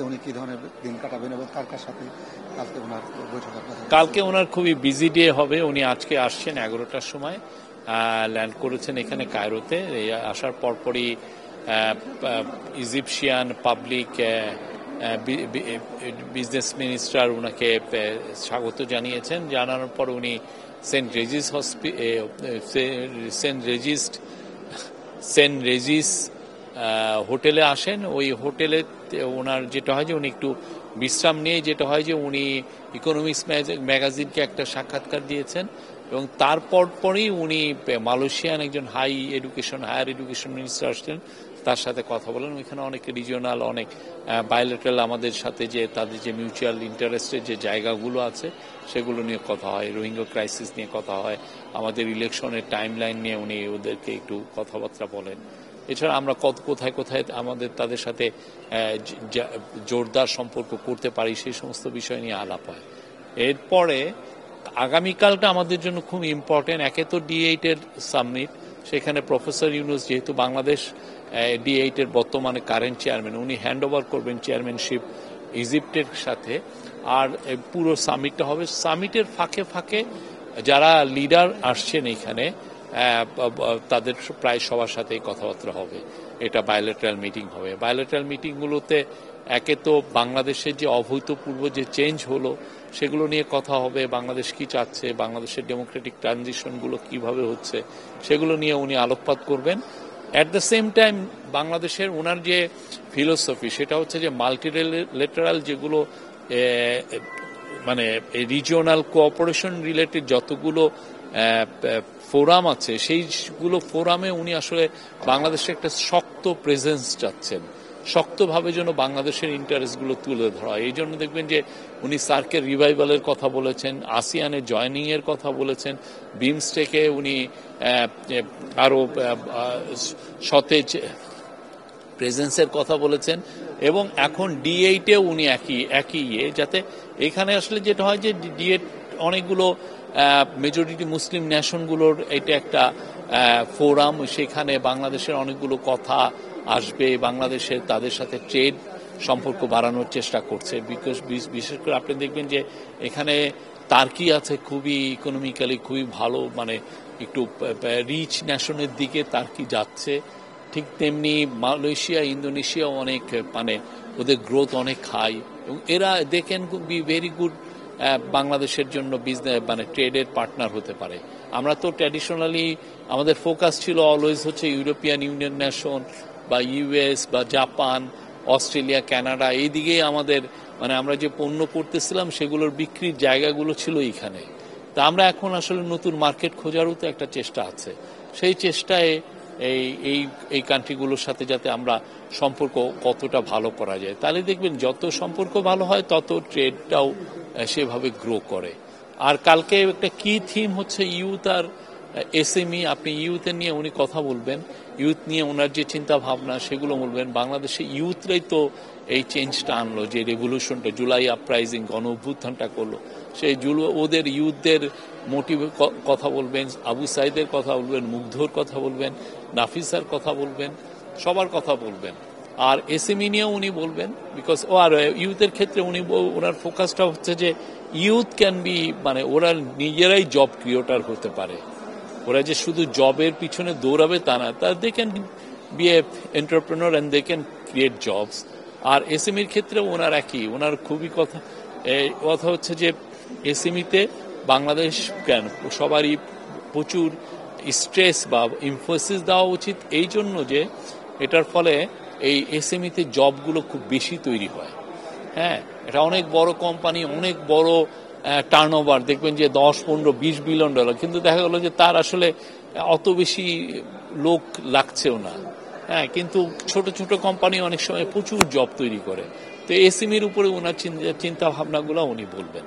উনি কি ধরনের দিন কাটাবেন এবং কার কার সাথে কালকে ওনার বৈঠক? কালকে ওনার খুবই বিজি ডে হবে। উনি আজকে আসছেন 11টার সময়, ল্যান্ড করেছেন এখানে কায়রোতে। আসার পরপরই ইজিপশিয়ান পাবলিক বিজনেস মিনিস্টার ওনাকে স্বাগত জানিয়েছেন। জানানোর পর উনি সেন্ট রেজিস হোটেলে আসেন। ওই হোটেলে ওনার যেটা হয় যে উনি একটু বিশ্রাম নিয়ে, যেটা হয় যে উনি ইকোনমিক্স ম্যাগাজিনকে একটা সাক্ষাৎকার দিয়েছেন এবং তারপর পরই উনি মালয়েশিয়ান একজন হায়ার এডুকেশন মিনিস্টার আসলেন, তার সাথে কথা বলেন। ওইখানে অনেক রিজিওনাল, অনেক বায়োলেটারাল আমাদের সাথে যে তাদের যে মিউচুয়াল ইন্টারেস্টের যে জায়গাগুলো আছে সেগুলো নিয়ে কথা হয়, রোহিঙ্গা ক্রাইসিস নিয়ে কথা হয়, আমাদের ইলেকশনের টাইম লাইন নিয়ে উনি ওদেরকে একটু কথাবার্তা বলেন। এছাড়া আমরা কোথায় কোথায় আমাদের তাদের সাথে জোরদার সম্পর্ক করতে পারি সেই সমস্ত বিষয় নিয়ে আলাপ হয়। এরপরে আগামীকালটা আমাদের জন্য খুব ইম্পর্টেন্ট। একে তো D8 এর সাবমিট, সেখানে প্রফেসর ইউনুস যেহেতু বাংলাদেশ D8 এর বর্তমানে কারেন্ট চেয়ারম্যান, উনি হ্যান্ড ওভার করবেন চেয়ারম্যানশিপ ইজিপ্টের সাথে। আর পুরো সামিটটা হবে। সামিটের ফাঁকে ফাঁকে যারা লিডার আসছেন এখানে তাদের প্রায় সবার সাথেই কথাবার্তা হবে। এটা বায়োলেটারাল মিটিং হবে। বায়োলেটারাল মিটিংগুলোতে একে তো বাংলাদেশের যে অভূতপূর্ব যে চেঞ্জ হলো সেগুলো নিয়ে কথা হবে, বাংলাদেশ কি চাচ্ছে, বাংলাদেশের ডেমোক্রেটিক ট্রানজিশনগুলো কিভাবে হচ্ছে সেগুলো নিয়ে উনি আলোকপাত করবেন। অ্যাট দ্য সেম টাইম বাংলাদেশের ওনার যে ফিলোসফি সেটা হচ্ছে যে মাল্টিলেটারাল যেগুলো মানে রিজিওনাল কোঅপারেশন রিলেটেড যতগুলো ফোরাম আছে সেইগুলো ফোরামে উনি আসলে বাংলাদেশের একটা শক্ত প্রেজেন্স চাচ্ছেন, শক্তভাবে যেন বাংলাদেশের ইন্টারেস্টগুলো তুলে ধরা। এই জন্য দেখবেন যে উনি সার্কের রিভাইভালের কথা বলেছেন, আসিয়ানে জয়নিং এর কথা বলেছেন, বিমস্টেকে উনি আরো সতেজ প্রেজেন্সের কথা বলেছেন এবং এখন D8-এ উনি একই যাতে এখানে আসলে যেটা হয় যে D8 অনেকগুলো মেজরিটি মুসলিম নেশনগুলোর এটা একটা ফোরাম, সেখানে বাংলাদেশের অনেকগুলো কথা আসবে, বাংলাদেশের তাদের সাথে ট্রেড সম্পর্ক বাড়ানোর চেষ্টা করছে। বিশেষ করে আপনি দেখবেন যে এখানে টার্কি আছে, খুবই ইকোনমিক্যালি খুবই ভালো, মানে একটু রিচ ন্যাশনের দিকে টার্কি যাচ্ছে। ঠিক তেমনি মালয়েশিয়া, ইন্দোনেশিয়া অনেক মানে ওদের গ্রোথ অনেক হাই এবং এরা they can be very good বাংলাদেশের জন্য বিজনেস মানে ট্রেডের পার্টনার হতে পারে। আমরা তো ট্র্যাডিশনালি আমাদের ফোকাস ছিল অলওয়েজ হচ্ছে ইউরোপিয়ান ইউনিয়ন নেশন বা US বা জাপান, অস্ট্রেলিয়া, কানাডা, এই দিকেই আমাদের মানে আমরা যে পণ্য করতেছিলাম সেগুলোর বিক্রির জায়গাগুলো ছিল এইখানে। তা আমরা এখন আসলে নতুন মার্কেট খোঁজারও তো একটা চেষ্টা আছে। সেই চেষ্টায় এই কান্ট্রিগুলোর সাথে যাতে আমরা সম্পর্ক কতটা ভালো করা যায়, তাহলে দেখবেন যত সম্পর্ক ভালো হয় তত ট্রেডটাও সেভাবে গ্রো করে। আর কালকে একটা কি থিম হচ্ছে ইউথ আর SME। আপনি ইউথের নিয়ে উনি কথা বলবেন, ইউথ নিয়ে ওনার যে চিন্তা ভাবনা সেগুলো বলবেন। বাংলাদেশে ইউথরাই তো এই চেঞ্জটা আনলো, যে রেভলিউশনটা, জুলাই আপরাইজিং, গণ অভ্যুত্থানটা করলো, সেই ওদের ইউথদের মোটিভে কথা বলবেন, আবু সাইদের কথা বলবেন, মুগ্ধর কথা বলবেন, নাফিসার কথা বলবেন, সবার কথা বলবেন। আর SME নিয়েও উনি বলবেন, বিকজ আর ইউথের ক্ষেত্রে উনি ওনার ফোকাসটা হচ্ছে যে ইউথ ক্যান বি মানে ওরা নিজেরাই জব ক্রিয়েটর হতে পারে, ওরা যে শুধু জবের পিছনে দৌড়াবে তা না, they can be a entrepreneur and they can create jobs. আর SMEর ক্ষেত্রে ওনার খুবই কথা হচ্ছে যে SMEতে বাংলাদেশ কেন সবারই প্রচুর স্ট্রেস বা ইমফোসিস দেওয়া উচিত, এই জন্য যে এটার ফলে এই SMEতে জবগুলো খুব বেশি তৈরি হয়। হ্যাঁ, এটা অনেক বড় কোম্পানি, অনেক বড় টার্নওভার, দেখবেন যে 10, 15, $20 বিলিয়ন, কিন্তু দেখা গেল যে তার আসলে অত বেশি লোক লাগছেও না। হ্যাঁ, কিন্তু ছোট ছোট কোম্পানি অনেক সময় প্রচুর জব তৈরি করে। তো SMEর উপরে ওনার চিন্তা ভাবনাগুলো উনি বলবেন।